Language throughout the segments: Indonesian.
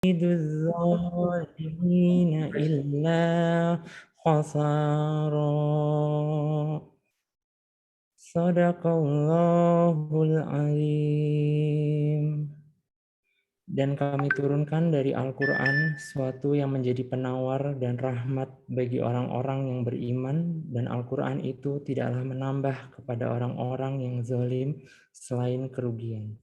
الظالمين إلا خسارا. Sadaqallahul Azim. Dan kami turunkan dari Al-Quran suatu yang menjadi penawar dan rahmat bagi orang-orang yang beriman, dan Al-Quran itu tidaklah menambah kepada orang-orang yang zalim selain kerugian.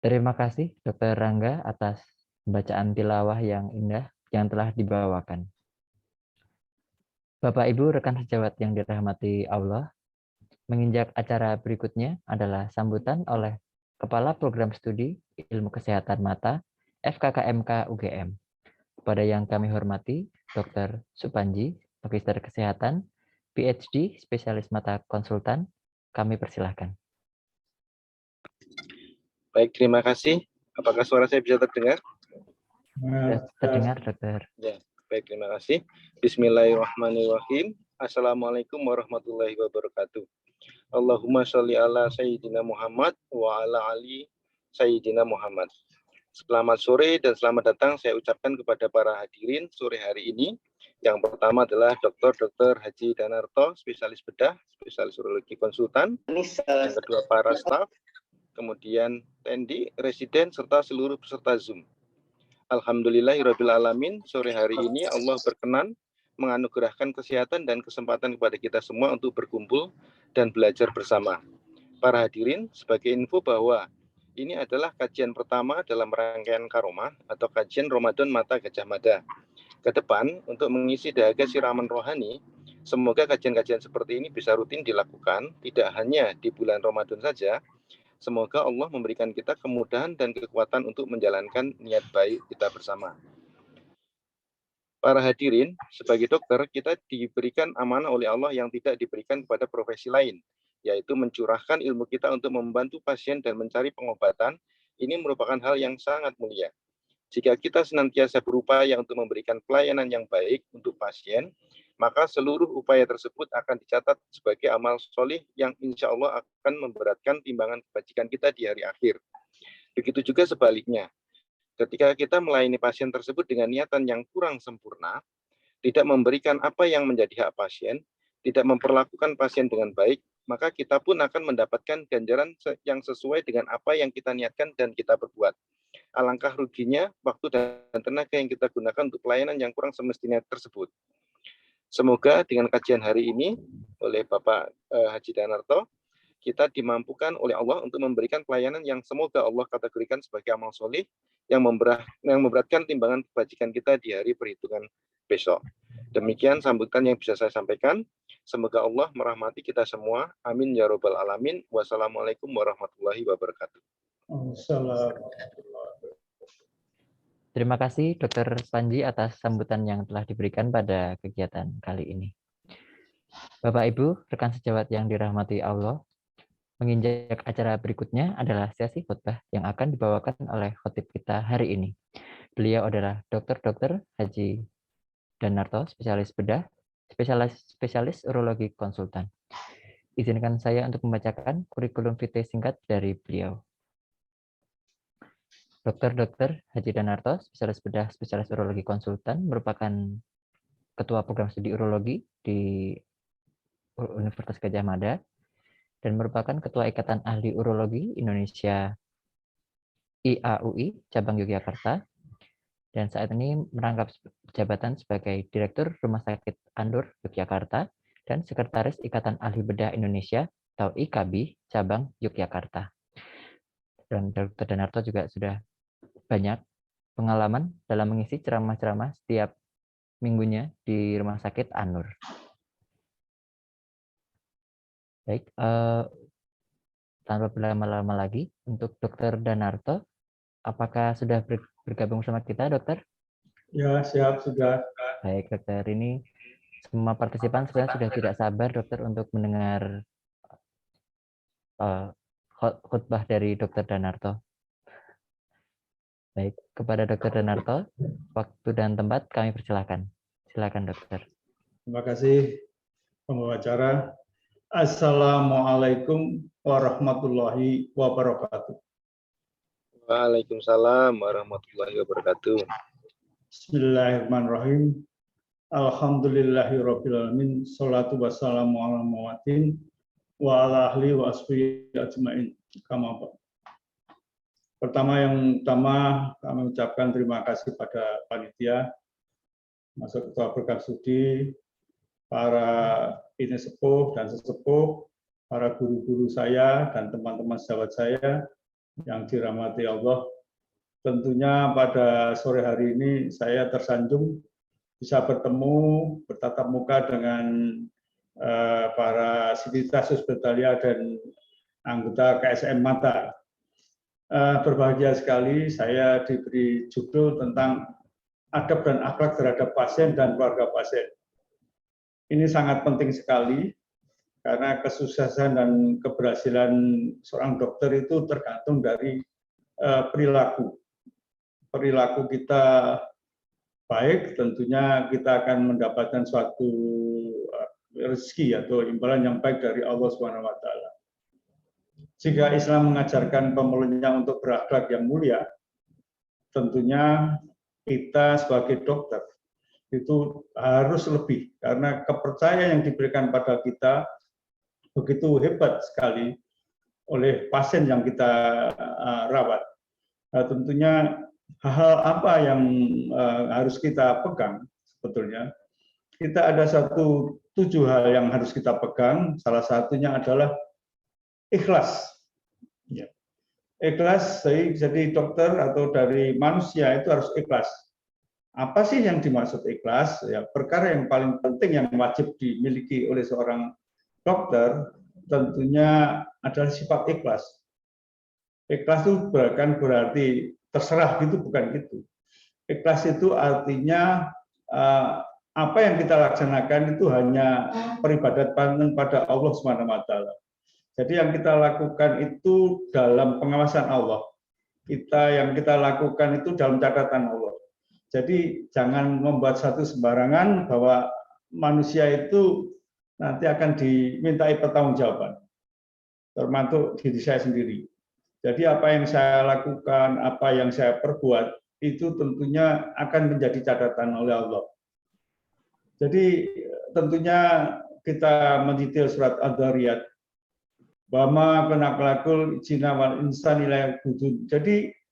Terima kasih Dr. Rangga atas bacaan tilawah yang indah yang telah dibawakan. Bapak Ibu rekan sejawat yang dirahmati Allah, menginjak acara berikutnya adalah sambutan oleh Kepala Program Studi Ilmu Kesehatan Mata FKKMK UGM. Kepada yang kami hormati, Dr. Supanji, Magister Kesehatan, PhD, Spesialis Mata Konsultan, kami persilahkan. Baik, terima kasih. Apakah suara saya bisa terdengar? Terdengar, Dokter. Ya, baik, terima kasih. Bismillahirrahmanirrahim. Assalamualaikum warahmatullahi wabarakatuh. Allahumma sholli ala Sayyidina Muhammad wa ala ali Sayyidina Muhammad. Selamat sore dan selamat datang saya ucapkan kepada para hadirin sore hari ini. Yang pertama adalah Dr. Haji Danarto, spesialis bedah, spesialis urologi konsultan. Yang kedua para staf, kemudian Tendi, residen, serta seluruh peserta Zoom. Alhamdulillahirrahmanirrahim, sore hari ini Allah berkenan menganugerahkan kesehatan dan kesempatan kepada kita semua untuk berkumpul dan belajar bersama. Para hadirin, sebagai info bahwa ini adalah kajian pertama dalam rangkaian Karomah atau kajian Ramadan Mata Gajah Mada. Ke depan, untuk mengisi dahaga siraman rohani, semoga kajian-kajian seperti ini bisa rutin dilakukan, tidak hanya di bulan Ramadan saja. Semoga Allah memberikan kita kemudahan dan kekuatan untuk menjalankan niat baik kita bersama. Para hadirin, sebagai dokter, kita diberikan amanah oleh Allah yang tidak diberikan kepada profesi lain, yaitu mencurahkan ilmu kita untuk membantu pasien dan mencari pengobatan. Ini merupakan hal yang sangat mulia. Jika kita senantiasa berupaya untuk memberikan pelayanan yang baik untuk pasien, maka seluruh upaya tersebut akan dicatat sebagai amal solih yang insya Allah akan memberatkan timbangan kebajikan kita di hari akhir. Begitu juga sebaliknya, ketika kita melayani pasien tersebut dengan niatan yang kurang sempurna, tidak memberikan apa yang menjadi hak pasien, tidak memperlakukan pasien dengan baik, maka kita pun akan mendapatkan ganjaran yang sesuai dengan apa yang kita niatkan dan kita perbuat. Alangkah ruginya waktu dan tenaga yang kita gunakan untuk pelayanan yang kurang semestinya tersebut. Semoga dengan kajian hari ini oleh Bapak Haji Danarto, kita dimampukan oleh Allah untuk memberikan pelayanan yang semoga Allah kategorikan sebagai amal soleh yang memberatkan timbangan kebajikan kita di hari perhitungan besok. Demikian sambutan yang bisa saya sampaikan. Semoga Allah merahmati kita semua. Amin ya robbal alamin. Wassalamualaikum warahmatullahi wabarakatuh. Terima kasih Dr. Panji atas sambutan yang telah diberikan pada kegiatan kali ini. Bapak Ibu, rekan sejawat yang dirahmati Allah, menginjak acara berikutnya adalah sesi khutbah yang akan dibawakan oleh khotib kita hari ini. Beliau adalah Dr. Haji Danarto, spesialis bedah, spesialis urologi konsultan. Izinkan saya untuk membacakan kurikulum vitae singkat dari beliau. Dr. Haji Danarto, spesialis bedah, spesialis urologi konsultan, merupakan Ketua Program Studi Urologi di Universitas Gadjah Mada dan merupakan Ketua Ikatan Ahli Urologi Indonesia IAUI Cabang Yogyakarta, dan saat ini merangkap jabatan sebagai Direktur Rumah Sakit Andur Yogyakarta dan Sekretaris Ikatan Ahli Bedah Indonesia atau IKABI Cabang Yogyakarta. Dan Dr. Danarto juga sudah banyak pengalaman dalam mengisi ceramah-ceramah setiap minggunya di Rumah Sakit Anur. Baik, tanpa berlama-lama lagi, untuk Dr. Danarto, apakah sudah bergabung sama kita, Dokter? Ya, siap, sudah. Baik, Dokter. Ini semua partisipan sebenarnya sudah tidak sabar, Dokter, untuk mendengar khutbah dari Dr. Danarto. Baik, kepada Dr. Danarto, waktu dan tempat kami persilahkan. Silakan, Dokter. Terima kasih, pembawa acara. Assalamualaikum warahmatullahi wabarakatuh. Waalaikumsalam warahmatullahi wabarakatuh. Bismillahirrahmanirrahim. Alhamdulillahirrabbilalamin. Salatu wassalamu ala muhammadin wa ala ahli wa ashabihi ajmain. Yang utama kami ucapkan terima kasih pada panitia, masuk ketua program studi, para ini sepuh dan sesepuh, para guru-guru saya dan teman-teman sahabat saya yang dirahmati Allah. Tentunya pada sore hari ini saya tersanjung bisa bertemu, bertatap muka dengan para sivitas Hizbut-Tahrir dan anggota KSM Mata. Berbahagia sekali saya diberi judul tentang adab dan akhlak terhadap pasien dan keluarga pasien. Ini sangat penting sekali karena kesuksesan dan keberhasilan seorang dokter itu tergantung dari perilaku. Perilaku kita baik, tentunya kita akan mendapatkan suatu rezeki atau imbalan yang baik dari Allah SWT. Jika Islam mengajarkan pemeluknya untuk berakhlak yang mulia, tentunya kita sebagai dokter itu harus lebih, karena kepercayaan yang diberikan pada kita begitu hebat sekali oleh pasien yang kita rawat. Tentunya hal-hal apa yang harus kita pegang sebetulnya? Kita ada 7 hal yang harus kita pegang, salah satunya adalah ikhlas. Ya. Ikhlas, jadi dokter atau dari manusia itu harus ikhlas. Apa sih yang dimaksud ikhlas? Ya, perkara yang paling penting yang wajib dimiliki oleh seorang dokter tentunya adalah sifat ikhlas. Ikhlas itu bukan berarti terserah gitu, bukan gitu. Ikhlas itu artinya apa yang kita laksanakan itu hanya peribadatan pada Allah SWT. Jadi yang kita lakukan itu dalam pengawasan Allah. Yang kita lakukan itu dalam catatan Allah. Jadi jangan membuat satu sembarangan bahwa manusia itu nanti akan dimintai pertanggungjawaban, termasuk diri saya sendiri. Jadi apa yang saya lakukan, apa yang saya perbuat, itu tentunya akan menjadi catatan oleh Allah. Jadi tentunya kita mendetail surat Ad-Dhariyat, Bama penaklakul jina wal insani la ya'budun. Jadi,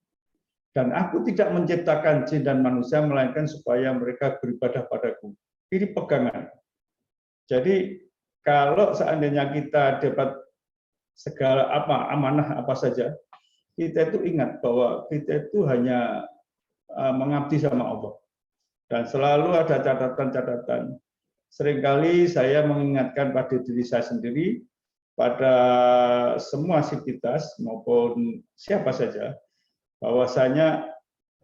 dan aku tidak menciptakan jin dan manusia melainkan supaya mereka beribadah padaku. Ini pegangan. Jadi kalau seandainya kita dapat segala amanah apa saja, kita itu ingat bahwa kita itu hanya mengabdi sama Allah. Dan selalu ada catatan-catatan. Seringkali saya mengingatkan pada diri saya sendiri, pada semua sivitas maupun siapa saja, bahwasanya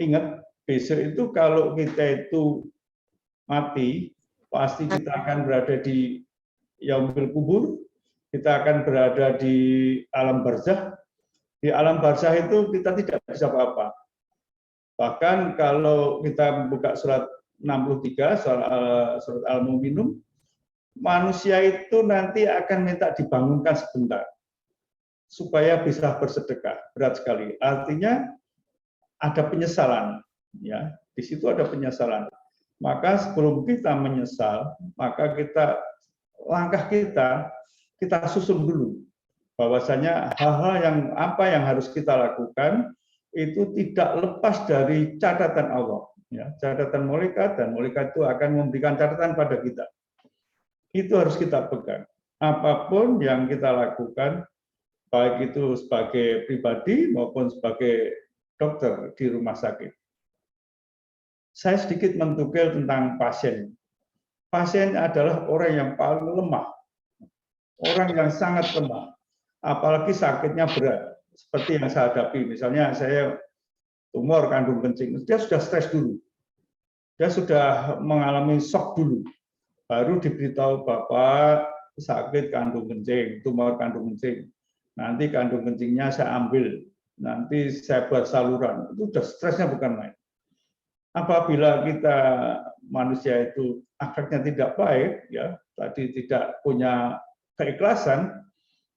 ingat besok itu kalau kita itu mati, pasti kita akan berada di yaumil kubur, kita akan berada di alam barzakh. Di alam barzakh itu kita tidak bisa apa-apa. Bahkan kalau kita membuka surat 63, surat Al-Mu'minun, manusia itu nanti akan minta dibangunkan sebentar supaya bisa bersedekah. Berat sekali. Artinya ada penyesalan, ya. Di situ ada penyesalan. Maka sebelum kita menyesal, maka langkah kita susun dulu bahwasanya hal-hal yang harus kita lakukan itu tidak lepas dari catatan Allah, ya, catatan malaikat, dan malaikat itu akan memberikan catatan pada kita. Itu harus kita pegang. Apapun yang kita lakukan, baik itu sebagai pribadi maupun sebagai dokter di rumah sakit. Saya sedikit mentukil tentang pasien. Pasien adalah orang yang paling lemah, orang yang sangat lemah, apalagi sakitnya berat, seperti yang saya hadapi. Misalnya saya tumor kandung kencing, dia sudah stres dulu, dia sudah mengalami shock dulu, baru diberitahu Bapak sakit kandung kencing, tumor kandung kencing. Nanti kandung kencingnya saya ambil, nanti saya buat saluran. Itu sudah stresnya bukan main. Apabila kita manusia itu akhlaknya tidak baik, ya tadi tidak punya keikhlasan,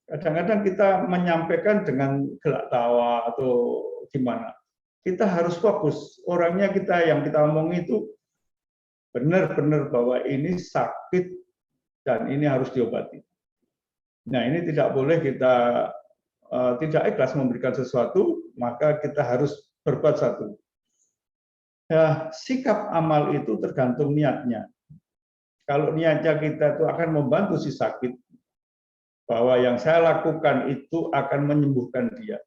kadang-kadang kita menyampaikan dengan gelak tawa atau gimana. Kita harus fokus, orangnya yang kita omong itu benar-benar bahwa ini sakit dan ini harus diobati. Nah, ini tidak boleh kita tidak ikhlas memberikan sesuatu, maka kita harus berbuat satu. Ya, sikap amal itu tergantung niatnya. Kalau niatnya kita itu akan membantu si sakit, bahwa yang saya lakukan itu akan menyembuhkan dia,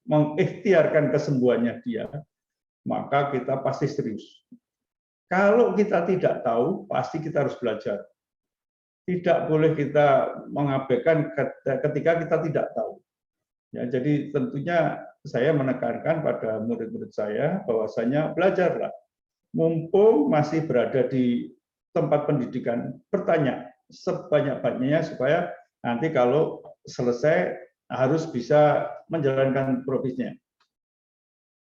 mengikhtiarkan kesembuhannya dia, maka kita pasti serius. Kalau kita tidak tahu, pasti kita harus belajar. Tidak boleh kita mengabaikan ketika kita tidak tahu. Ya, jadi tentunya saya menekankan pada murid-murid saya bahwasanya belajarlah. Mumpung masih berada di tempat pendidikan, bertanya sebanyak-banyaknya supaya nanti kalau selesai harus bisa menjalankan profesinya.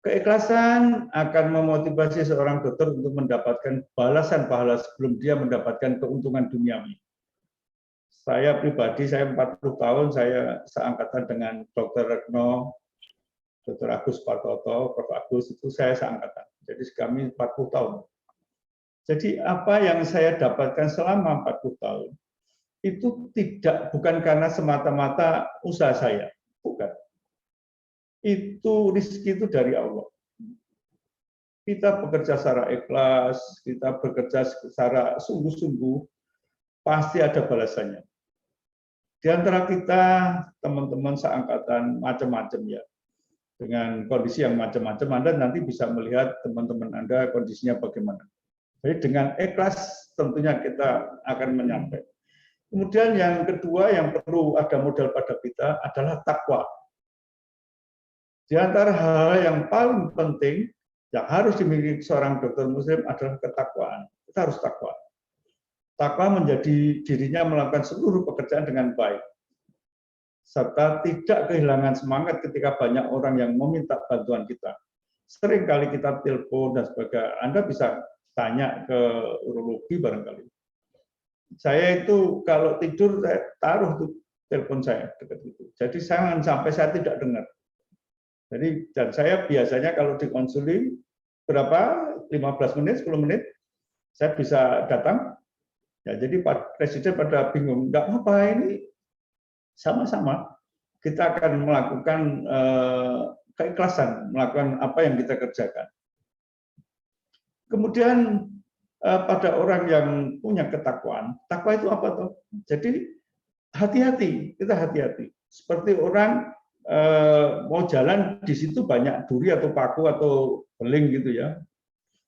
Keikhlasan akan memotivasi seorang dokter untuk mendapatkan balasan pahala sebelum dia mendapatkan keuntungan duniawi. Saya pribadi, saya 40 tahun, saya seangkatan dengan Dr. Retno, Dr. Agus Partoto, Prof. Agus, itu saya seangkatan. Jadi kami 40 tahun. Jadi apa yang saya dapatkan selama 40 tahun, itu bukan karena semata-mata usaha saya, bukan. Itu rezeki itu dari Allah. Kita bekerja secara ikhlas, kita bekerja secara sungguh-sungguh, pasti ada balasannya. Di antara kita, teman-teman seangkatan macam-macam ya, dengan kondisi yang macam-macam, Anda nanti bisa melihat teman-teman Anda kondisinya bagaimana. Jadi dengan ikhlas tentunya kita akan menyampaikan. Kemudian yang kedua yang perlu ada modal pada kita adalah takwa. Di antara hal yang paling penting yang harus dimiliki seorang dokter muslim adalah ketakwaan. Kita harus takwa. Takwa menjadi dirinya melakukan seluruh pekerjaan dengan baik, serta tidak kehilangan semangat ketika banyak orang yang meminta bantuan kita. Sering kali kita telepon dan sebagainya. Anda bisa tanya ke urologi barangkali. Saya itu kalau tidur saya taruh tuh telepon saya dekat itu. Jadi jangan sampai saya tidak dengar. Jadi dan saya biasanya kalau di konseling berapa 15 menit, 10 menit saya bisa datang. Ya, jadi Pak Presiden pada bingung, enggak apa-apa ini sama-sama kita akan melakukan keikhlasan, melakukan apa yang kita kerjakan. Kemudian pada orang yang punya ketakwaan, takwa itu apa toh? Jadi hati-hati, kita hati-hati. Seperti orang mau jalan di situ banyak duri atau paku atau beling gitu ya.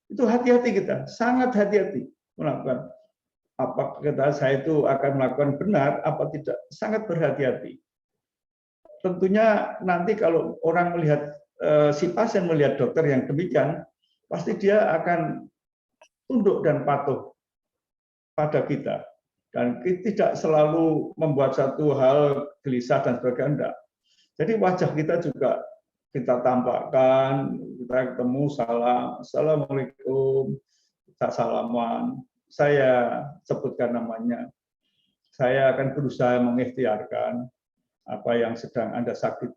Itu hati-hati kita, sangat hati-hati melakukan. Apa kata saya itu akan melakukan benar, apa tidak, sangat berhati-hati. Tentunya nanti kalau orang melihat, si pasien melihat dokter yang demikian, pasti dia akan tunduk dan patuh pada kita. Dan tidak selalu membuat satu hal gelisah dan sebagainya, enggak. Jadi wajah kita juga kita tampakkan, kita ketemu, salam, assalamualaikum, kita salaman. Saya sebutkan namanya, saya akan berusaha mengikhtiarkan apa yang sedang Anda sakit.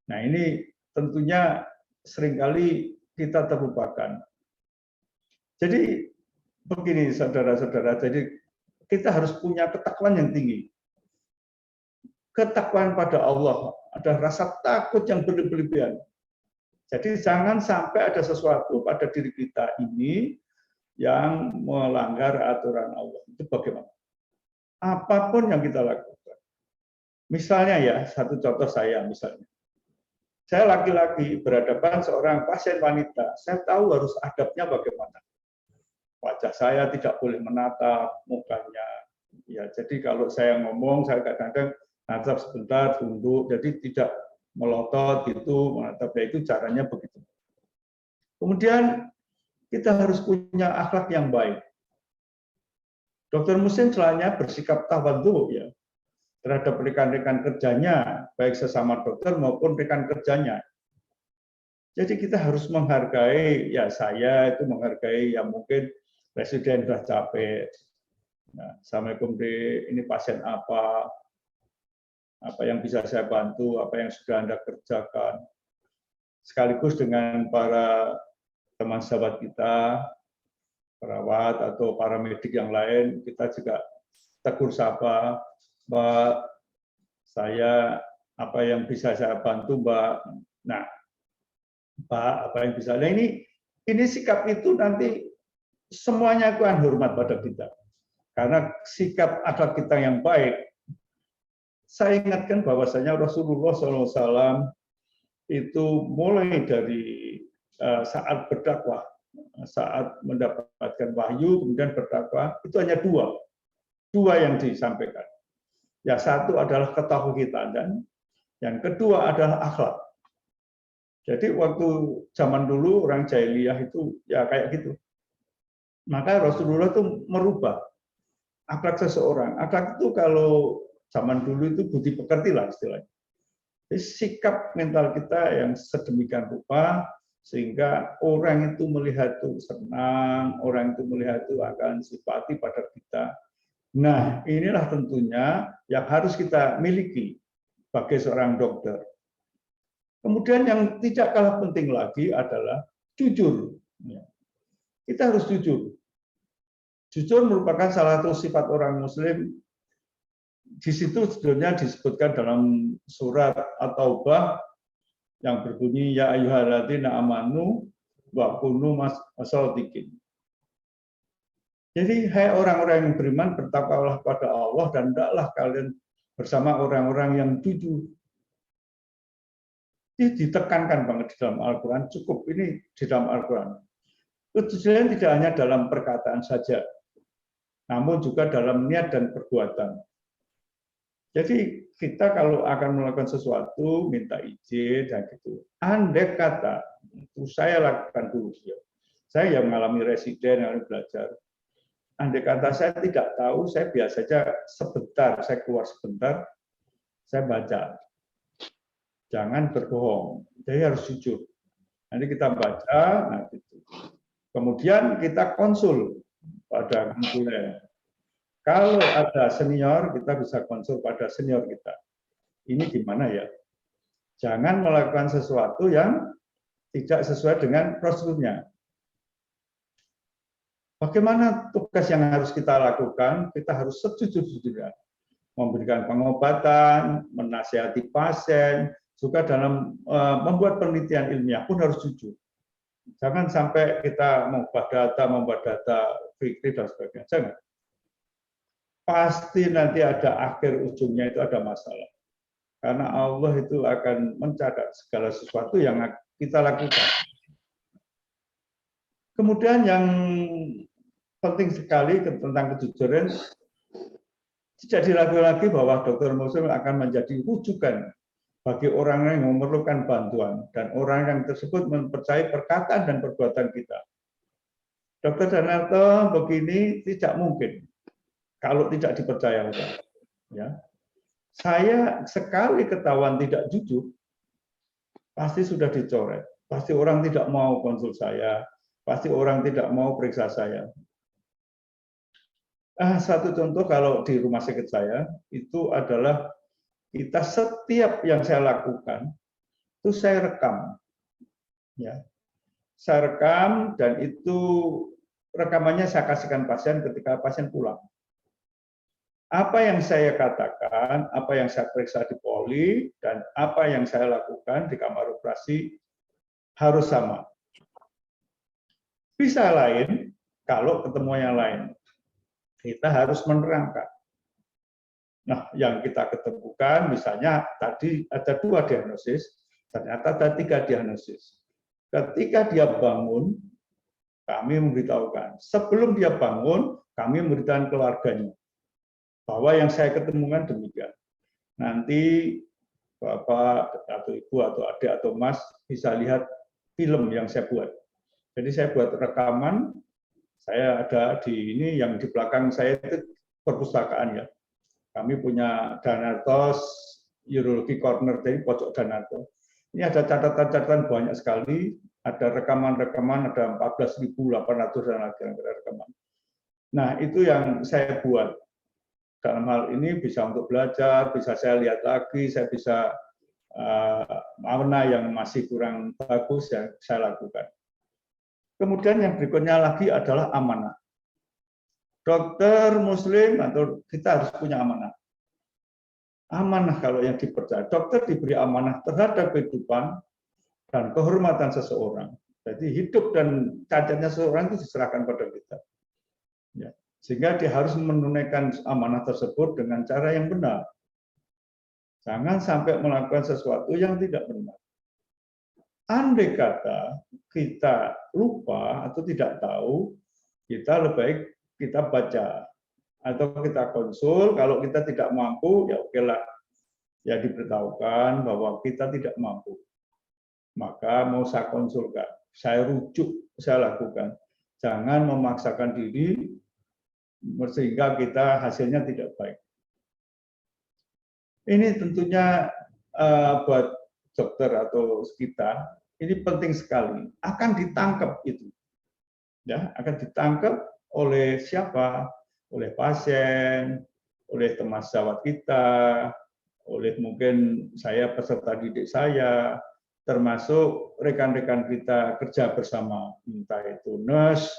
Nah ini tentunya seringkali kita terlupakan. Jadi begini saudara-saudara, jadi kita harus punya ketakwaan yang tinggi. Ketakwaan pada Allah, ada rasa takut yang berlebihan. Jadi jangan sampai ada sesuatu pada diri kita ini yang melanggar aturan Allah. Itu bagaimana? Apapun yang kita lakukan. Misalnya ya, satu contoh saya misalnya. Saya laki-laki berhadapan seorang pasien wanita. Saya tahu harus adabnya bagaimana. Wajah saya tidak boleh menatap mukanya. Ya, jadi kalau saya ngomong, saya kadang-kadang natap sebentar, tunduk, jadi tidak melotot gitu, menatap. Ya, itu caranya begitu. Kemudian kita harus punya akhlak yang baik. Dokter muslim selainnya bersikap tawadhu ya terhadap rekan-rekan kerjanya, baik sesama dokter maupun rekan kerjanya. Jadi kita harus menghargai, ya saya itu menghargai ya mungkin presiden sudah capek, Nah, Assalamualaikum ini pasien apa yang bisa saya bantu, apa yang sudah Anda kerjakan. Sekaligus dengan para teman sahabat kita, perawat atau para medik yang lain, kita juga tegur sapa, Mbak, saya apa yang bisa saya bantu, Mbak. Nah, Pak, apa yang bisa. Nah, ini sikap itu nanti semuanya akan hormat pada kita. Karena sikap akhlak kita yang baik, saya ingatkan bahwasanya Rasulullah SAW itu mulai dari saat berdakwah, saat mendapatkan wahyu, kemudian berdakwah, itu hanya dua yang disampaikan. Yang satu adalah ketauhidan dan yang kedua adalah akhlak. Jadi waktu zaman dulu orang jahiliyah itu ya kayak gitu. Maka Rasulullah itu merubah akhlak seseorang. Akhlak itu kalau zaman dulu itu budi pekerti lah istilahnya. Jadi sikap mental kita yang sedemikian rupa sehingga orang itu melihat itu senang, orang itu melihat itu akan simpati pada kita. Nah, inilah tentunya yang harus kita miliki sebagai seorang dokter. Kemudian yang tidak kalah penting lagi adalah jujur. Kita harus jujur. Jujur merupakan salah satu sifat orang Muslim. Di situ sebenarnya disebutkan dalam surat At-Taubah yang berbunyi ya ayyuhalladzina amanu wa kunu mashadiqin. Jadi hai orang-orang yang beriman, bertakwalah pada Allah dan hendaklah kalian bersama orang-orang yang jujur. Ini ditekankan banget di dalam Al-Quran, cukup ini di dalam Al-Quran. Kejujuran tidak hanya dalam perkataan saja, namun juga dalam niat dan perbuatan. Jadi kita kalau akan melakukan sesuatu, minta izin, dan gitu. Andai kata, itu saya lakukan dulu. Saya yang mengalami residen, yang belajar. Andai kata saya tidak tahu, saya biasa saja sebentar, saya keluar sebentar, saya baca. Jangan berbohong, jadi harus jujur. Nanti kita baca, nah gitu. Kemudian kita konsul pada konsulen. Kalau ada senior, kita bisa konsul pada senior kita. Ini gimana ya? Jangan melakukan sesuatu yang tidak sesuai dengan prosedurnya. Bagaimana tugas yang harus kita lakukan? Kita harus sejujur-jujurnya. Memberikan pengobatan, menasihati pasien, juga dalam membuat penelitian ilmiah pun harus jujur. Jangan sampai kita membuat data fiktif dan sebagainya. Jangan. Pasti nanti ada akhir ujungnya itu ada masalah. Karena Allah itu akan mencatat segala sesuatu yang kita lakukan. Kemudian yang penting sekali tentang kejujuran, tidak diragukan lagi bahwa dokter muslim akan menjadi rujukan bagi orang yang memerlukan bantuan dan orang yang tersebut mempercayai perkataan dan perbuatan kita. Dokter Danarto begini tidak mungkin kalau tidak dipercaya orang. Ya. Saya sekali ketahuan tidak jujur, pasti sudah dicoret. Pasti orang tidak mau konsul saya, pasti orang tidak mau periksa saya. Satu contoh kalau di rumah sakit saya itu adalah kita setiap yang saya lakukan itu saya rekam, ya, saya rekam dan itu rekamannya saya kasihkan pasien ketika pasien pulang. Apa yang saya katakan, apa yang saya periksa di poli dan apa yang saya lakukan di kamar operasi harus sama. Bisa lain kalau ketemu yang lain, kita harus menerangkan. Nah, yang kita ketemukan misalnya tadi ada 2 diagnosis, ternyata ada 3 diagnosis. Ketika dia bangun, kami memberitahukan. Sebelum dia bangun, kami memberitahukan keluarganya bahwa yang saya ketemukan demikian. Nanti Bapak atau Ibu atau adik atau Mas bisa lihat film yang saya buat. Jadi saya buat rekaman, saya ada di ini yang di belakang saya itu perpustakaan ya. Kami punya Danartos Urologi Corner, dari pojok Danarto. Ini ada catatan-catatan banyak sekali, ada rekaman-rekaman, ada 14.800 dan lagi rekaman. Nah, itu yang saya buat. Dalam hal ini bisa untuk belajar, bisa saya lihat lagi, saya bisa mana yang masih kurang bagus yang saya lakukan. Kemudian yang berikutnya lagi adalah amanah. Dokter Muslim atau kita harus punya amanah. Amanah kalau yang dipercaya, dokter diberi amanah terhadap kehidupan dan kehormatan seseorang. Jadi hidup dan cacatnya seseorang itu diserahkan pada kita. Ya. Sehingga dia harus menunaikan amanah tersebut dengan cara yang benar. Jangan sampai melakukan sesuatu yang tidak benar. Andai kata kita lupa atau tidak tahu, kita lebih baik kita baca atau kita konsul. Kalau kita tidak mampu, ya okelah, ya diberitahukan bahwa kita tidak mampu. Maka mau saya konsulkan, saya rujuk, saya lakukan. Jangan memaksakan diri sehingga kita hasilnya tidak baik. Ini tentunya buat dokter atau kita ini penting sekali. Akan ditangkap itu, ya, akan ditangkap oleh siapa? Oleh pasien, oleh teman sejawat kita, oleh mungkin saya peserta didik saya, termasuk rekan-rekan kita kerja bersama, entah itu nurse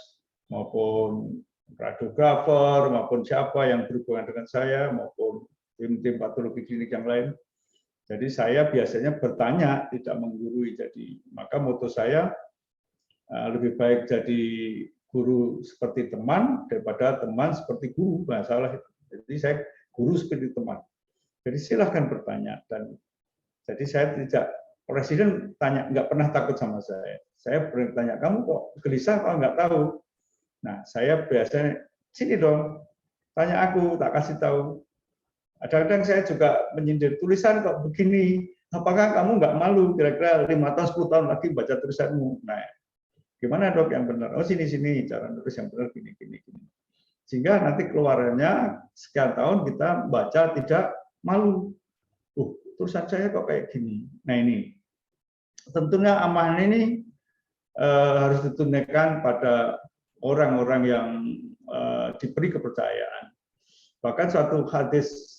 maupun radiografer maupun siapa yang berhubungan dengan saya maupun tim-tim patologi klinik yang lain. Jadi saya biasanya bertanya, tidak menggurui. Jadi maka moto saya lebih baik jadi guru seperti teman daripada teman seperti guru. Masalah itu. Jadi saya guru seperti teman. Jadi silahkan bertanya. Dan jadi saya tidak, presiden tanya, nggak pernah takut sama saya. Saya bertanya, kamu kok gelisah kalau nggak tahu? Nah, saya biasanya, sini dong, tanya aku, tak kasih tahu. Kadang-kadang saya juga menyindir, tulisan kok begini, apakah kamu nggak malu kira-kira 5 tahun, 10 tahun lagi baca tulisanmu? Nah, gimana dok yang benar? Oh sini, cara nulis yang benar, gini. Sehingga nanti keluarannya sekian tahun kita baca tidak malu. Tulisan saya kok kayak gini. Nah ini, tentunya amanah ini harus ditunaikan pada orang-orang yang diberi kepercayaan. Bahkan suatu hadis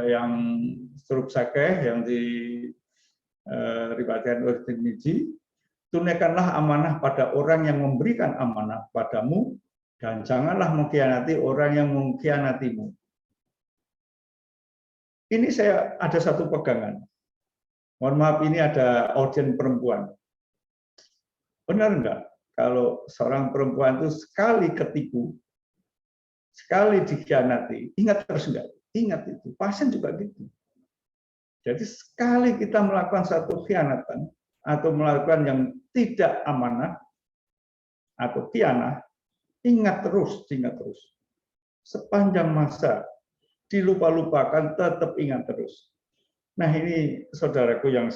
yang Struk Sakeh yang diriwayatkan oleh Tirmidzi, tunaikanlah amanah pada orang yang memberikan amanah padamu dan janganlah mengkhianati orang yang mengkhianatimu. Ini saya ada satu pegangan. Mohon maaf, ini ada audien perempuan. Benar enggak? Kalau seorang perempuan itu sekali ketipu, sekali dikhianati, ingat terus enggak? Ingat itu, pasien juga gitu. Jadi sekali kita melakukan satu khianatan atau melakukan yang tidak amanah atau khianah, ingat terus. Sepanjang masa dilupa-lupakan, tetap ingat terus. Nah ini saudaraku yang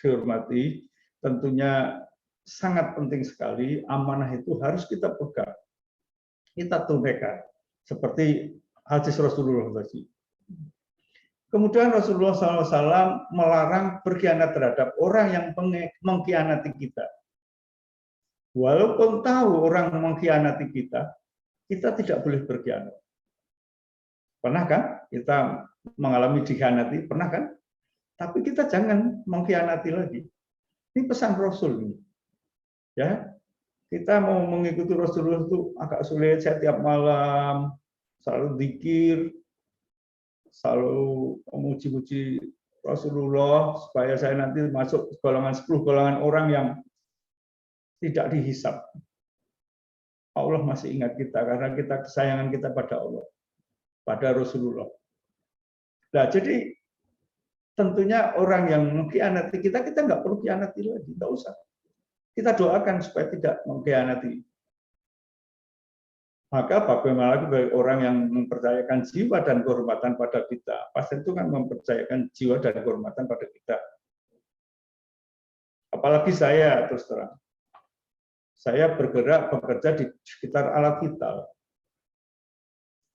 dihormati, tentunya sangat penting sekali, amanah itu harus kita pegang, kita tunaikan. Seperti hadis Rasulullah tadi. Kemudian Rasulullah SAW melarang berkhianat terhadap orang yang mengkhianati kita. Walaupun tahu orang mengkhianati kita tidak boleh berkhianat. Pernah kan kita mengalami dikhianati? Pernah kan? Tapi kita jangan mengkhianati lagi. Ini pesan Rasul ini. Ya, kita mau mengikuti Rasulullah itu agak sulit. Saya tiap malam selalu zikir, selalu memuji-muji Rasulullah supaya saya nanti masuk golongan 10 golongan orang yang tidak dihisab. Allah masih ingat kita karena kita kesayangan kita pada Allah, pada Rasulullah. Nah, jadi tentunya orang yang mengkhianati kita nggak perlu khianati lagi, nggak usah. Kita doakan supaya tidak mengkhianati. Maka bagaimana lagi bagi orang yang mempercayakan jiwa dan kehormatan pada kita? Pasien itu kan mempercayakan jiwa dan kehormatan pada kita. Apalagi saya, terus terang. Saya bergerak bekerja di sekitar alat vital.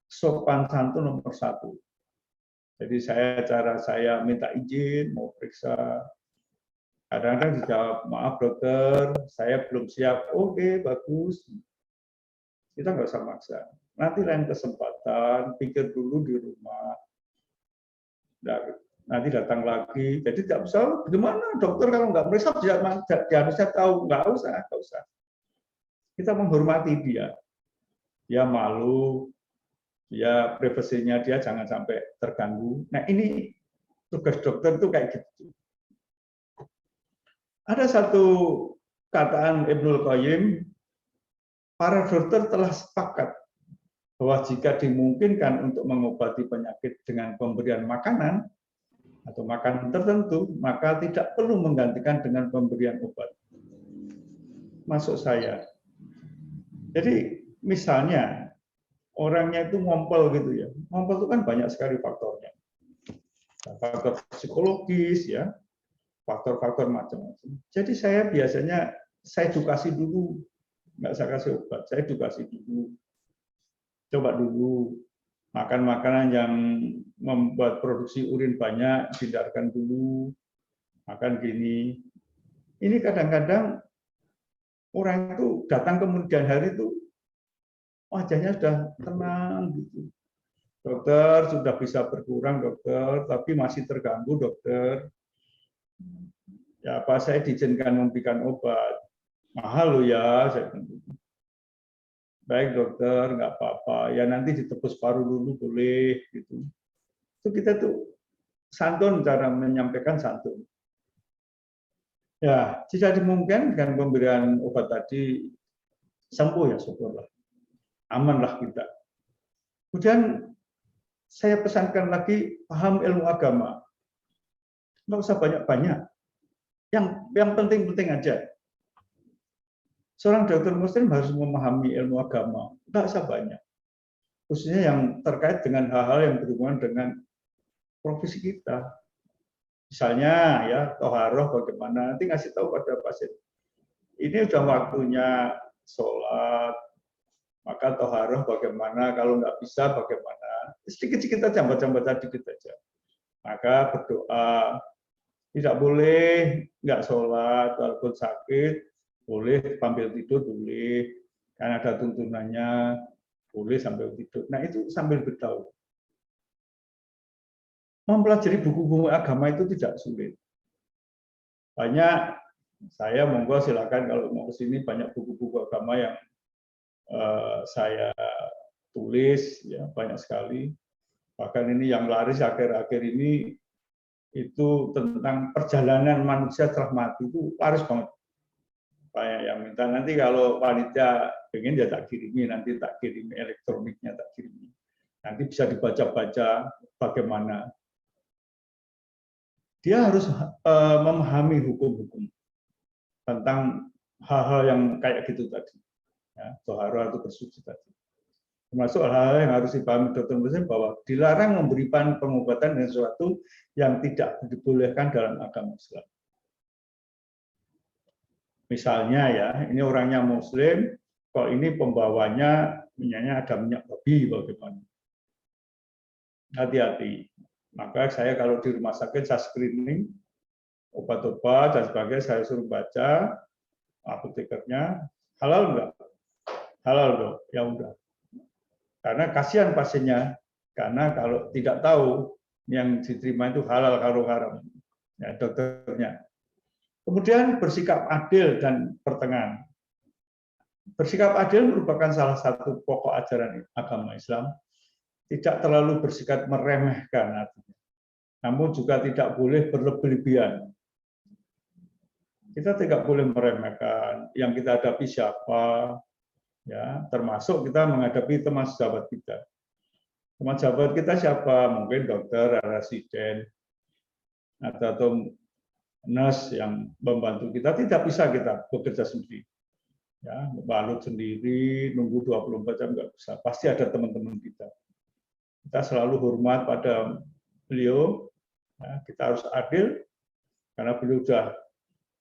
Sopan santun nomor 1. Jadi cara saya minta izin, mau periksa. Kadang-kadang dijawab, maaf dokter, saya belum siap. Oke, bagus. Kita nggak usah maksa. Nanti lain kesempatan, pikir dulu di rumah. Nanti datang lagi. Jadi tidak usah, gimana dokter kalau nggak meriksa dia harusnya tahu. Nggak usah. Kita menghormati dia. Dia malu, dia privasinya dia jangan sampai terganggu. Nah ini tugas dokter itu kayak gitu. Ada satu kataan Ibnul Qayyim, para dokter telah sepakat bahwa jika dimungkinkan untuk mengobati penyakit dengan pemberian makanan atau makanan tertentu, maka tidak perlu menggantikan dengan pemberian obat. Masuk saya. Jadi misalnya orangnya itu ngompol gitu ya. Ngompol itu kan banyak sekali faktornya. Faktor psikologis ya, faktor-faktor macam-macam. Jadi saya biasanya saya edukasi dulu, nggak saya kasih obat, saya edukasi dulu. Coba dulu makan makanan yang membuat produksi urin banyak, hindarkan dulu. Makan gini. Ini kadang-kadang orang itu datang kemudian hari itu wajahnya sudah tenang gitu. Dokter, sudah bisa berkurang dokter, tapi masih terganggu dokter. Ya apa saya diizinkan memberikan obat. Mahal loh ya, saya bilang. Baik dokter, nggak apa-apa. Ya nanti ditebus paru dulu boleh gitu. Itu kita tuh santun, cara menyampaikan santun. Ya, jika dimungkinkan dengan pemberian obat tadi sembuh ya syukurlah. Amanlah kita. Kemudian saya pesankan lagi paham ilmu agama. Nggak usah banyak-banyak. Yang penting-penting aja. Seorang dokter muslim harus memahami ilmu agama, tidak usah banyak. Khususnya yang terkait dengan hal-hal yang berhubungan dengan profesi kita. Misalnya ya, toharoh bagaimana, nanti ngasih tahu pada pasien. Ini sudah waktunya sholat, maka toharoh bagaimana, kalau nggak bisa bagaimana. Sedikit-sedikit aja, baca-baca dikit aja. Maka berdoa, tidak boleh nggak sholat, walaupun sakit, boleh sambil tidur boleh, karena ada tuntunannya, boleh sambil tidur. Nah itu sambil bertahu. Mempelajari buku-buku agama itu tidak sulit. Banyak, saya monggo silakan kalau mau ke sini banyak buku-buku agama yang saya tulis, ya banyak sekali. Bahkan ini yang laris akhir-akhir ini itu tentang perjalanan manusia setelah mati itu laris banget. Banyak yang minta, nanti kalau panitia pengen ya tak kirimi, nanti tak kirimi elektroniknya, tak kirimi. Nanti bisa dibaca-baca bagaimana. Dia harus memahami hukum-hukum tentang hal-hal yang kayak gitu tadi. Ya, toharoh atau bersuci tadi. Termasuk hal-hal yang harus dipahami dokter muslim bahwa dilarang memberikan pengobatan dengan sesuatu yang tidak dibolehkan dalam agama Islam. Misalnya ya, ini orangnya muslim, kok ini pembawanya minyaknya ada minyak babi bagaimana? Hati-hati. Maka saya kalau di rumah sakit saya screening obat-obat dan sebagainya, saya suruh baca apotekernya halal enggak? Halal dong, ya udah. Karena kasihan pasiennya, karena kalau tidak tahu yang diterima itu halal atau haram, ya dokternya. Kemudian bersikap adil dan pertengahan. Bersikap adil merupakan salah satu pokok ajaran agama Islam. Tidak terlalu bersikap meremehkan, namun juga tidak boleh berlebihan. Kita tidak boleh meremehkan yang kita hadapi siapa, ya termasuk kita menghadapi teman sahabat kita. Teman sahabat kita siapa? Mungkin dokter, residen, atau nurse yang membantu kita, tidak bisa kita bekerja sendiri. Ya, balut sendiri, nunggu 24 jam nggak bisa. Pasti ada teman-teman kita. Kita selalu hormat pada beliau. Ya, kita harus adil karena beliau sudah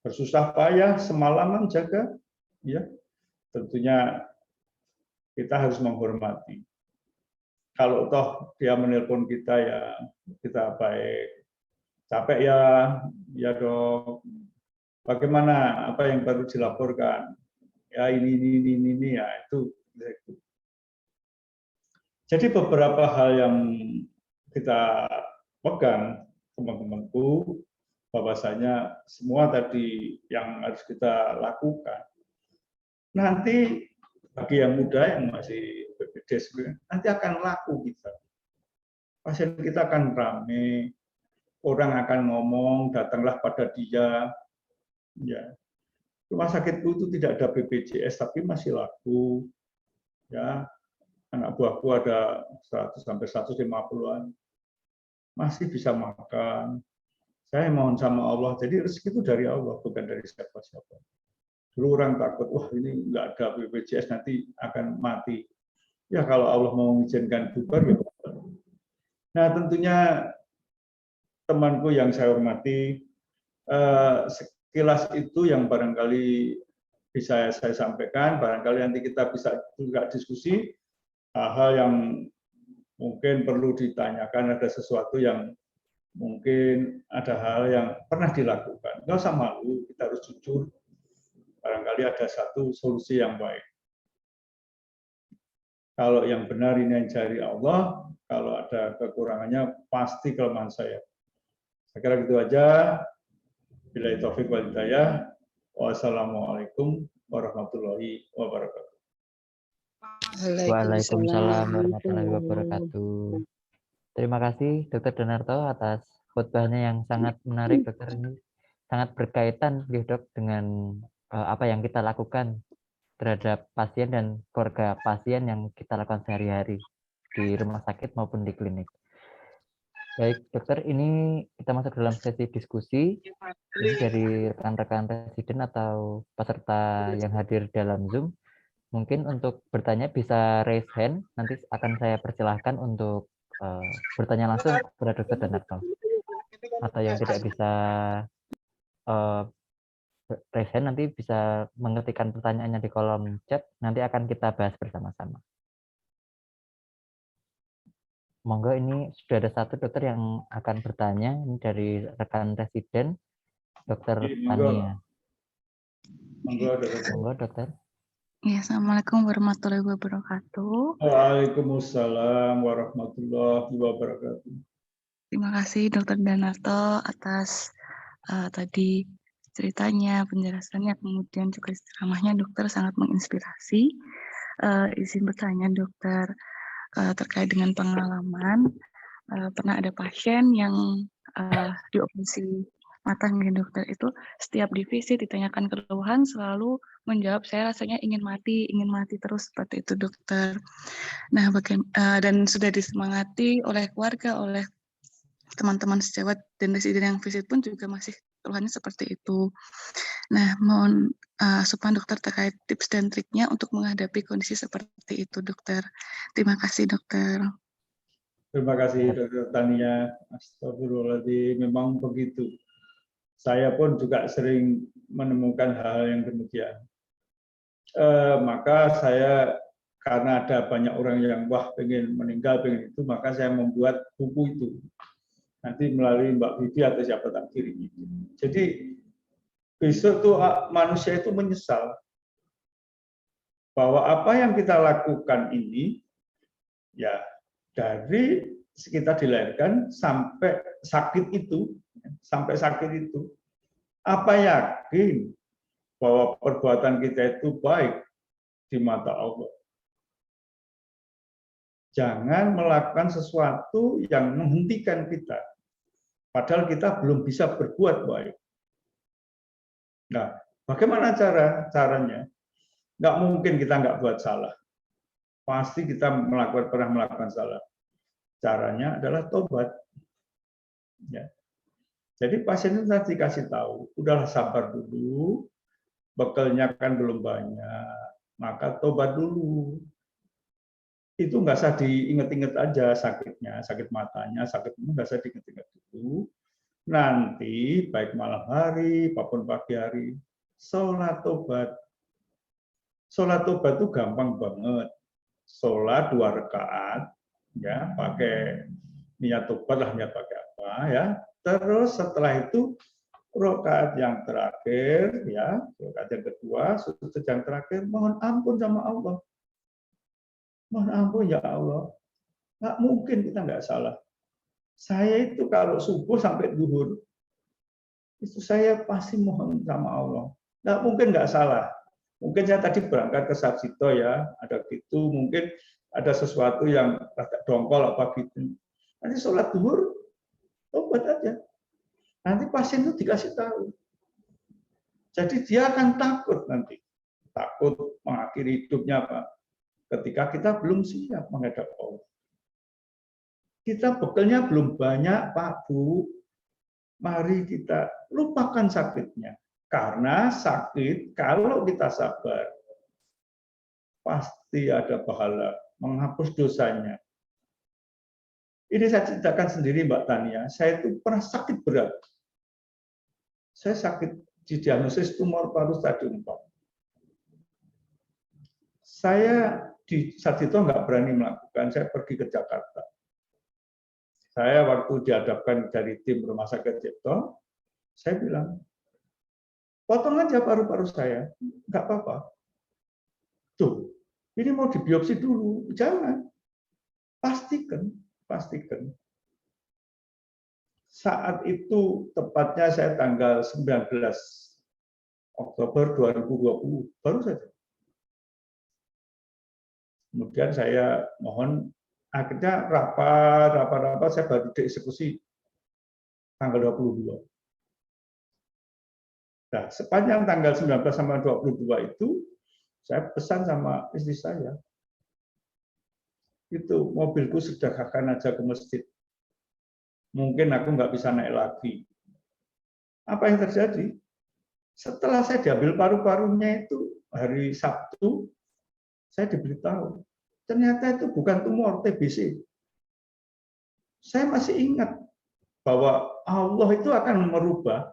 bersusah payah semalaman jaga. Ya, tentunya kita harus menghormati. Kalau toh dia menelpon kita ya kita baik. Capek ya dok. Bagaimana? Apa yang baru dilaporkan? Ya ini ya itu. Jadi beberapa hal yang kita pegang, teman-temanku, bahwasanya semua tadi yang harus kita lakukan. Nanti bagi yang muda yang masih BPD nanti akan laku kita. Pasien kita akan ramai, orang akan ngomong, datanglah pada dia. Ya, rumah sakitku itu tidak ada BPJS tapi masih laku. Ya, anak buahku ada 100 sampai 150-an. Masih bisa makan. Saya mohon sama Allah. Jadi rezeki itu dari Allah, bukan dari siapa-siapa. Dulu orang takut, wah ini nggak ada BPJS nanti akan mati. Ya kalau Allah mau mengizinkan bubar ya. Nah tentunya temanku yang saya hormati, sekilas itu yang barangkali bisa saya sampaikan. Barangkali nanti kita bisa juga diskusi hal-hal yang mungkin perlu ditanyakan, ada sesuatu yang mungkin ada hal yang pernah dilakukan. Nggak usah malu, kita harus jujur. Barangkali ada satu solusi yang baik. Kalau yang benar ini yang dari Allah, kalau ada kekurangannya pasti kelemahan saya. Saya kira gitu aja. Billahi taufiq wal hidayah. Wassalamualaikum warahmatullahi wabarakatuh. Waalaikumsalam warahmatullahi wabarakatuh. Terima kasih Dr. Danarto atas khutbahnya yang sangat menarik, Dokter. Ini sangat berkaitan, Dok, dengan apa yang kita lakukan terhadap pasien dan keluarga pasien yang kita lakukan sehari-hari di rumah sakit maupun di klinik. Baik, Dokter, ini kita masuk dalam sesi diskusi. Ini dari rekan-rekan residen atau peserta yang hadir dalam Zoom. Mungkin untuk bertanya bisa raise hand, nanti akan saya persilahkan untuk bertanya langsung kepada Dr. Danarto. Atau yang tidak bisa raise hand nanti bisa mengetikkan pertanyaannya di kolom chat, nanti akan kita bahas bersama-sama. Monggo, ini sudah ada satu dokter yang akan bertanya, ini dari rekan residen, Dokter Tania. Monggo, dokter. Ya, Assalamualaikum warahmatullahi wabarakatuh. Waalaikumsalam warahmatullahi wabarakatuh. Terima kasih Dr. Danarto atas tadi ceritanya, penjelasannya, kemudian juga ceramahnya. Dokter sangat menginspirasi. Izin bertanya dokter, terkait dengan pengalaman, pernah ada pasien yang dioperasi mata nih dokter, itu setiap divisi ditanyakan keluhan selalu menjawab saya rasanya ingin mati terus, seperti itu dokter. Nah, dan sudah disemangati oleh keluarga, oleh teman-teman sejawat dan residen yang visit pun juga masih keluhannya seperti itu. Nah, mohon asupan dokter terkait tips dan triknya untuk menghadapi kondisi seperti itu, dokter. Terima kasih, dokter. Terima kasih, Dr. Tania. Astagfirullahaladzim, memang begitu. Saya pun juga sering menemukan hal yang demikian. Maka saya, karena ada banyak orang yang wah pengen meninggal, pengen itu, maka saya membuat buku itu. Nanti melalui Mbak Bibi atau siapa tak kirim itu. Jadi besok tuh manusia itu menyesal bahwa apa yang kita lakukan ini ya dari kita dilahirkan sampai sakit itu, apa yakin bahwa perbuatan kita itu baik di mata Allah? Jangan melakukan sesuatu yang menghentikan kita, padahal kita belum bisa berbuat baik. Nah, bagaimana caranya? Nggak mungkin kita nggak buat salah. Pasti kita pernah melakukan salah. Caranya adalah tobat. Ya. Jadi pasien itu tadi kasih tahu, udahlah sabar dulu, bekalnya kan belum banyak, maka tobat dulu. Itu nggak usah diinget-inget aja sakitnya, sakit matanya, sakit itu nggak usah diinget-inget dulu. Nanti baik malam hari maupun pagi hari, sholat tobat. Sholat tobat itu gampang banget. Sholat 2 rakaat, ya pakai niat tobat lah, niat pakai apa ya. Terus setelah itu rakaat yang terakhir, ya rakaat yang kedua, sujud yang terakhir, mohon ampun sama Allah. Mohon ampun ya Allah, Nggak mungkin kita nggak salah. Saya itu kalau subuh sampai zuhur, itu saya pasti mohon sama Allah. Nggak mungkin nggak salah. Mungkin saya tadi berangkat ke Sarjito ya, ada gitu, mungkin ada sesuatu yang agak dongkol apa gitu. Nanti sholat zuhur, tobat aja. Nanti pasien itu dikasih tahu. Jadi dia akan takut nanti. Takut mengakhiri hidupnya Pak. Ketika kita belum siap menghadap Allah. Kita bekalnya belum banyak Pak, Bu. Mari kita lupakan sakitnya. Karena sakit, kalau kita sabar, pasti ada pahala, menghapus dosanya. Ini saya ceritakan sendiri Mbak Tania, saya itu pernah sakit berat. Saya sakit didiagnosis tumor paru stadium 4. Saya di Sarjito nggak berani melakukan, saya pergi ke Jakarta. Saya waktu dihadapkan dari tim rumah sakit Cipto, saya bilang, potong aja paru-paru saya, nggak apa-apa. Tuh, ini mau dibiopsi dulu, jangan. Pastikan. Saat itu tepatnya saya tanggal 19 Oktober 2020, baru saja. Kemudian saya mohon, akhirnya rapat saya baru dieksekusi tanggal 22. Nah, sepanjang tanggal 19 sampai 22 itu, saya pesan sama istri saya, itu mobilku sederhanakan aja ke masjid. Mungkin aku nggak bisa naik lagi. Apa yang terjadi? Setelah saya diambil paru-parunya itu hari Sabtu, saya diberitahu, ternyata itu bukan tumor TBC. Saya masih ingat bahwa Allah itu akan merubah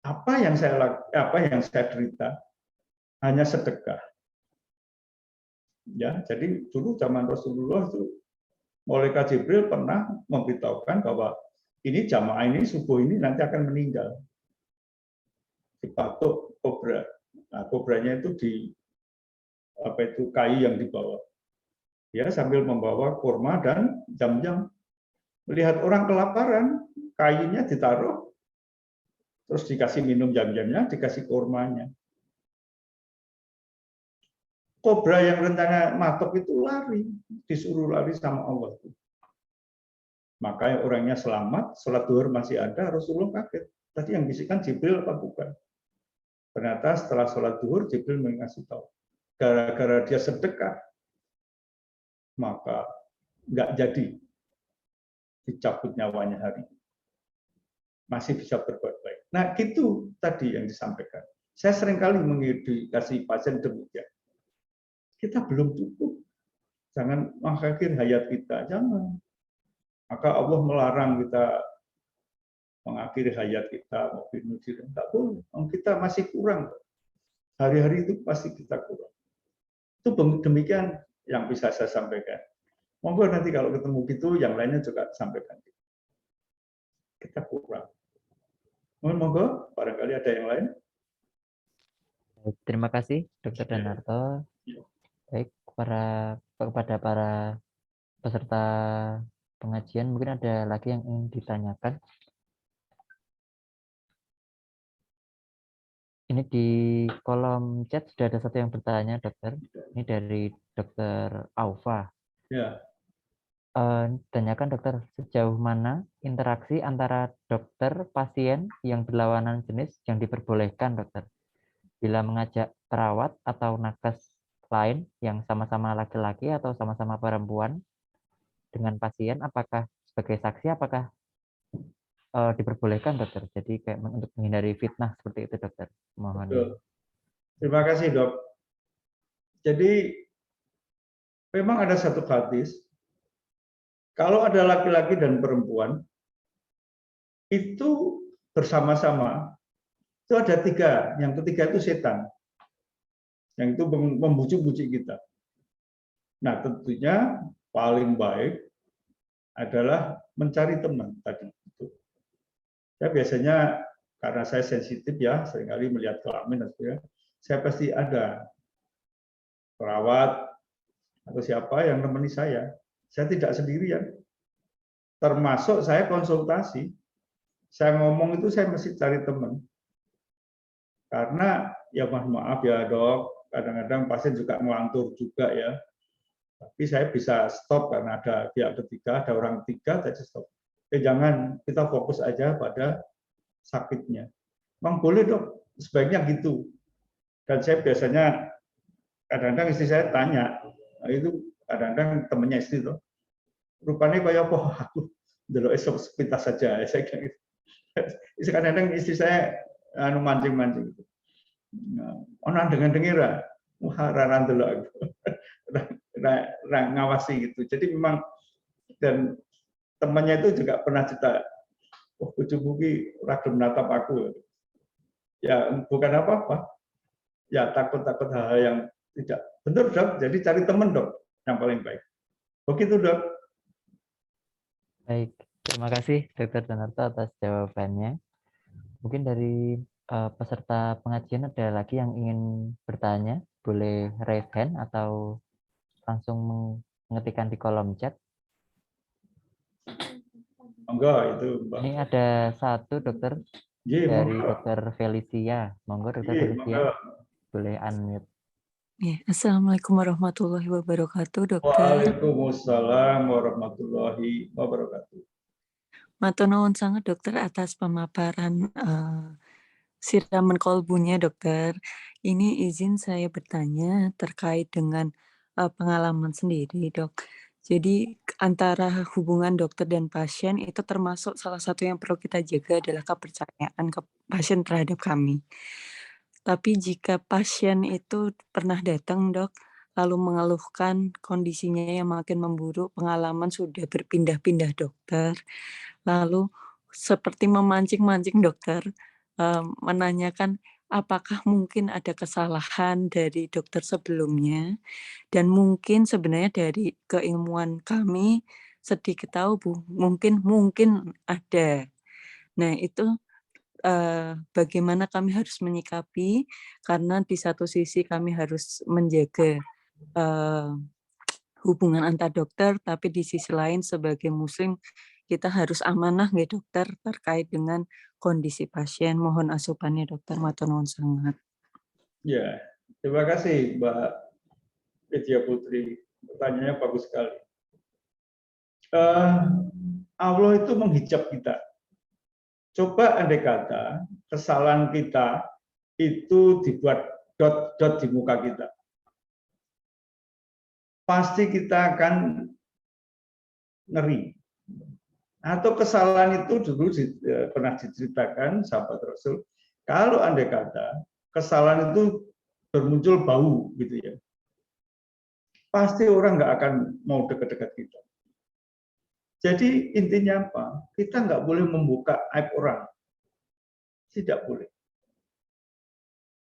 apa yang saya derita hanya sedekah. Ya, jadi dulu zaman Rasulullah itu Malaikat Jibril pernah memberitahukan bahwa ini jamaah ini subuh ini nanti akan meninggal. Dipatuk kobra. Nah, kobranya itu kayu yang dibawa. Ya, sambil membawa kurma dan jam-jam. Melihat orang kelaparan, kayunya ditaruh, terus dikasih minum jam-jamnya, dikasih kurmanya. Kobra yang rencana matok itu lari, disuruh lari sama Allah. Makanya orangnya selamat, sholat zuhur masih ada, Rasulullah kaget. Tadi yang bisikan Jibril apa bukan? Ternyata setelah sholat zuhur, Jibril mengasih tahu. Gara-gara dia sedekah, maka nggak jadi dicabut nyawanya hari ini. Masih bisa berbuat baik. Nah, itu tadi yang disampaikan. Saya seringkali mengedukasi pasien demikian. Kita belum cukup. Jangan mengakhiri hayat kita, jangan. Maka Allah melarang kita mengakhiri hayat kita, mau bunuh diri. Enggak boleh. Kita masih kurang. Hari-hari itu pasti kita kurang. Itu demikian yang bisa saya sampaikan. Monggo nanti kalau ketemu gitu, yang lainnya juga sampaikan. Kita kurang. Monggo, barangkali ada yang lain. Terima kasih, Dr. Danarto. Baik, kepada para peserta pengajian, mungkin ada lagi yang ingin ditanyakan. Ini di kolom chat sudah ada satu yang bertanya, dokter. Ini dari Dr. Aufa. Ya. Tanyakan dokter, sejauh mana interaksi antara dokter pasien yang berlawanan jenis yang diperbolehkan, dokter? Bila mengajak perawat atau nakes lain yang sama-sama laki-laki atau sama-sama perempuan dengan pasien, apakah sebagai saksi, apakah diperbolehkan, dokter? Jadi kayak untuk menghindari fitnah seperti itu, dokter. Mohon. Betul. Terima kasih, dok. Jadi memang ada satu hadis, kalau ada laki-laki dan perempuan itu bersama-sama, itu ada tiga. Yang ketiga itu setan, yang itu membujuk-bujuk kita. Nah, tentunya paling baik adalah mencari teman tadi. Saya biasanya karena saya sensitif ya, seringkali melihat kelamin dan sebagainya, saya pasti ada perawat atau siapa yang nemeni saya Saya tidak sendirian. Termasuk saya konsultasi. Saya ngomong itu saya mesti cari teman. Karena ya maaf ya dok, kadang-kadang pasien juga ngelantur juga ya. Tapi saya bisa stop karena ada pihak ketiga, ada orang ketiga, saya stop. Jangan, kita fokus aja pada sakitnya. Memang boleh dok, sebaiknya gitu. Dan saya biasanya kadang-kadang istri saya tanya, nah itu kadang-kadang temennya istri tuh, rupanya kayak apa? Aku delok sepintas saja. Saya kira gitu. Kadang-kadang istri saya mancing-mancing gitu. Ono dengan wah raran delok ngawasi gitu. Jadi memang dan temannya itu juga pernah cerita, oh bojomu ki ora gelem natap aku. Ya bukan apa-apa. Ya takut-takut hal-hal yang tidak benar dok. Jadi cari teman dok yang paling baik. Begitu dok. Baik, terima kasih Dr. Danarto atas jawabannya. Mungkin dari peserta pengajian ada lagi yang ingin bertanya, boleh raise hand atau langsung mengetikkan di kolom chat. Enggak itu Mbak. Ini ada satu dokter dari Dr. Felicia. Monggo Dr. Felicia, boleh unmute. Ya, Assalamualaikum warahmatullahi wabarakatuh, dokter. Waalaikumsalam warahmatullahi wabarakatuh. Matur nuwun sangat dokter atas pemaparan siraman kolbunya dokter. Ini izin saya bertanya terkait dengan pengalaman sendiri dok. Jadi antara hubungan dokter dan pasien itu termasuk salah satu yang perlu kita jaga adalah kepercayaan pasien terhadap kami. Tapi jika pasien itu pernah datang dok, lalu mengeluhkan kondisinya yang makin memburuk, pengalaman sudah berpindah-pindah dokter, lalu seperti memancing-mancing dokter, menanyakan apakah mungkin ada kesalahan dari dokter sebelumnya, dan mungkin sebenarnya dari keilmuan kami sedikit tahu mungkin ada. Nah itu bagaimana kami harus menyikapi, karena di satu sisi kami harus menjaga hubungan antar dokter, tapi di sisi lain sebagai muslim kita harus amanah nggih dokter terkait dengan kondisi pasien. Mohon asupannya dokter, matur nuwun sangat. Ya, terima kasih Mbak Widya Putri. Pertanyaannya bagus sekali. Allah itu menghijab kita. Coba andai kata kesalahan kita itu dibuat dot-dot di muka kita. Pasti kita akan ngeri. Atau kesalahan itu dulu pernah diceritakan sahabat Rasul, kalau andai kata kesalahan itu bermuncul bau gitu ya, pasti orang nggak akan mau dekat-dekat kita. Jadi intinya apa? Kita nggak boleh membuka aib orang. Tidak boleh.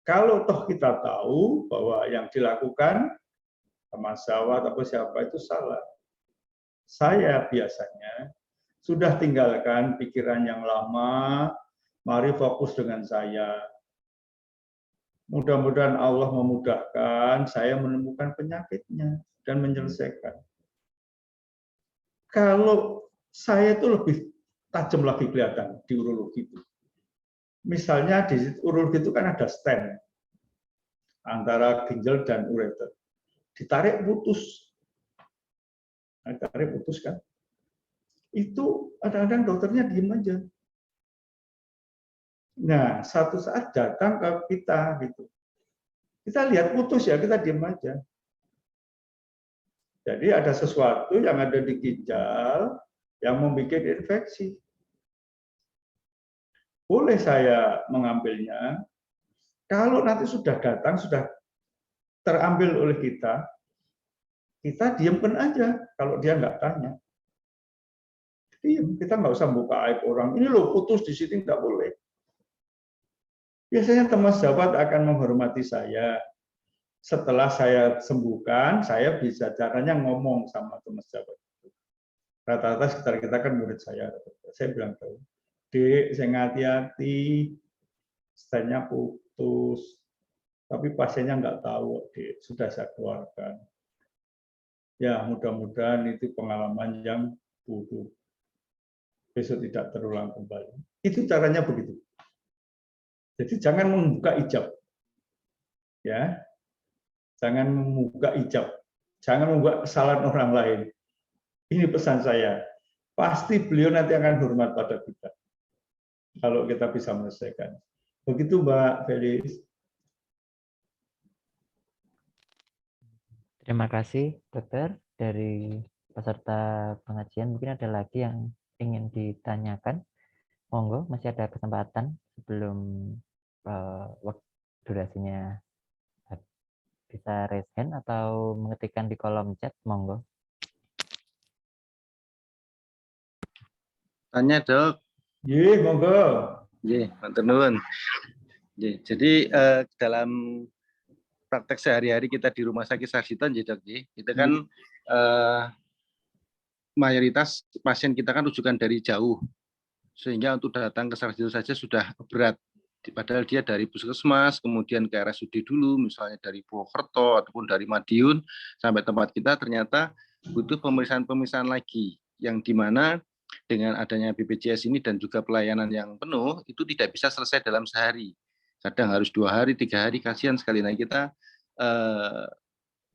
Kalau toh kita tahu bahwa yang dilakukan teman sawat atau siapa itu salah. Saya biasanya sudah tinggalkan pikiran yang lama, mari fokus dengan saya. Mudah-mudahan Allah memudahkan saya menemukan penyakitnya dan menyelesaikan. Kalau saya itu lebih tajam lagi kelihatan di urologi itu. Misalnya di urologi itu kan ada stent antara ginjal dan ureter. Ditarik putus. Ditarik putus kan. Itu kadang-kadang dokternya diem aja. Nah, satu saat datang ke kita gitu. Kita lihat putus ya, kita diem aja. Jadi ada sesuatu yang ada di ginjal yang membuat infeksi. Boleh saya mengambilnya. Kalau nanti sudah datang, sudah terambil oleh kita diamkan aja kalau dia nggak tanya. Diam, kita nggak usah buka aib orang. Ini loh putus di sini nggak boleh. Biasanya teman sahabat akan menghormati saya. Setelah saya sembuhkan, saya bisa caranya ngomong sama teman sahabat. Rata-rata sekitar kita kan murid saya. Saya bilang tahu, Dek, saya hati-hati, stentnya putus, tapi pasiennya nggak tahu, Dek, sudah saya keluarkan. Ya, mudah-mudahan itu pengalaman yang buruk. Besok tidak terulang kembali. Itu caranya begitu. Jadi jangan membuka hijab. Ya. Jangan membuka hijab. Jangan membuka kesalahan orang lain. Ini pesan saya. Pasti beliau nanti akan hormat pada kita. Kalau kita bisa menyelesaikan. Begitu Mbak Felis. Terima kasih, Dokter. Dari peserta pengajian, mungkin ada lagi yang ingin ditanyakan. Monggo, masih ada kesempatan sebelum waktu durasinya bisa raise hand atau mengetikkan di kolom chat. Monggo. Tanya, Dok. Ye, monggo. Ye, matur nuwun. Jadi dalam praktek sehari-hari kita di Rumah Sakit Sarjito, Dok, itu kan mayoritas pasien kita kan rujukan dari jauh, sehingga untuk datang ke Sarjito saja sudah berat. Padahal dia dari puskesmas, kemudian ke RSUD dulu, misalnya dari Purwokerto ataupun dari Madiun sampai tempat kita, ternyata butuh pemeriksaan lagi, yang dimana dengan adanya BPJS ini dan juga pelayanan yang penuh, itu tidak bisa selesai dalam sehari. Kadang harus 2 hari, 3 hari, kasihan sekali. Nah, kita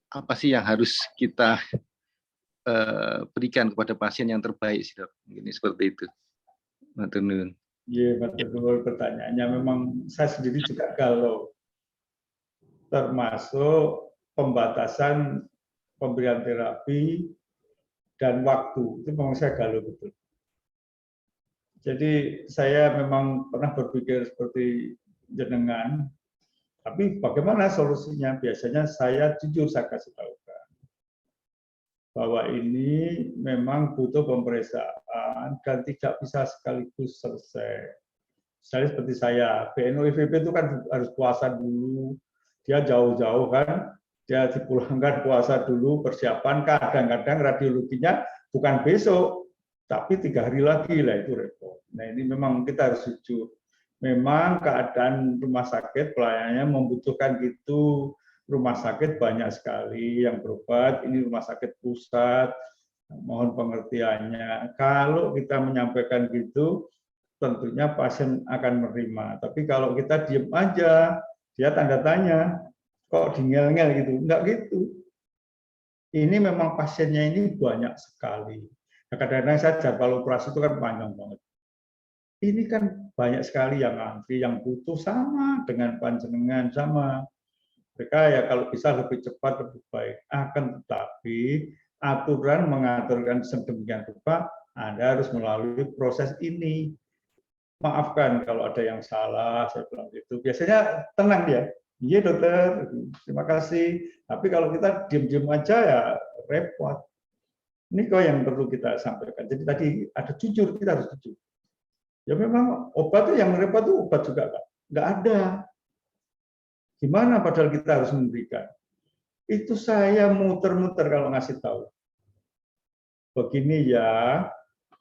apa sih yang harus kita berikan kepada pasien yang terbaik sih, Dok? Ini seperti itu. Matur nuwun. Iya, betul pertanyaannya. Memang saya sendiri juga galau. Termasuk pembatasan pemberian terapi dan waktu. Itu memang saya galau betul. Jadi saya memang pernah berpikir seperti jenengan, tapi bagaimana solusinya? Biasanya saya jujur saya kasih tahu bahwa ini memang butuh pemeriksaan dan tidak bisa sekaligus selesai. Misalnya seperti saya, BNO IVP itu kan harus puasa dulu, dia jauh-jauh kan, dia dipulangkan puasa dulu, persiapan, kadang-kadang radiologinya bukan besok, tapi 3 hari lagi lah, itu repot. Nah ini memang kita harus jujur. Memang keadaan rumah sakit pelayanannya membutuhkan gitu. Rumah sakit banyak sekali yang berobat, ini rumah sakit pusat, mohon pengertiannya. Kalau kita menyampaikan gitu, tentunya pasien akan menerima. Tapi kalau kita diem aja, dia tanda tanya, kok dingel-ngel gitu, enggak gitu. Ini memang pasiennya ini banyak sekali. Kadang-kadang saya jadwal operasi itu kan panjang banget. Ini kan banyak sekali yang antri, yang butuh sama dengan panjenengan, sama. Mereka ya kalau bisa lebih cepat lebih baik. Akan tetapi aturan mengaturkan sedemikian rupa, Anda harus melalui proses ini. Maafkan kalau ada yang salah, saya bilang gitu. Biasanya tenang dia. Iya dokter, terima kasih. Tapi kalau kita diam-diam aja ya repot. Ini kok yang perlu kita sampaikan. Jadi tadi ada jujur, kita harus jujur. Ya memang obat itu yang repot itu obat juga Pak. Nggak ada. Gimana padahal kita harus memberikan. Itu saya muter-muter kalau ngasih tahu. Begini ya,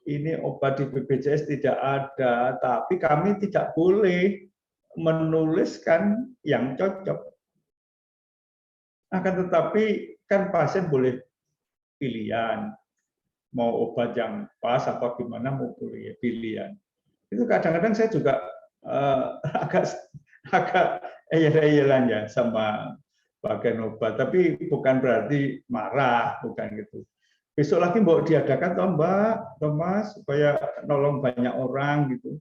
ini obat di BPJS tidak ada, tapi kami tidak boleh menuliskan yang cocok. Akan tetapi kan pasien boleh pilihan. Mau obat yang pas apa gimana mau boleh pilihan. Itu kadang-kadang saya juga agak eyel-eyelan ya sama bagian obat, tapi bukan berarti marah, bukan gitu. Besok lagi mau diadakan toh Mbak, Thomas, supaya nolong banyak orang gitu.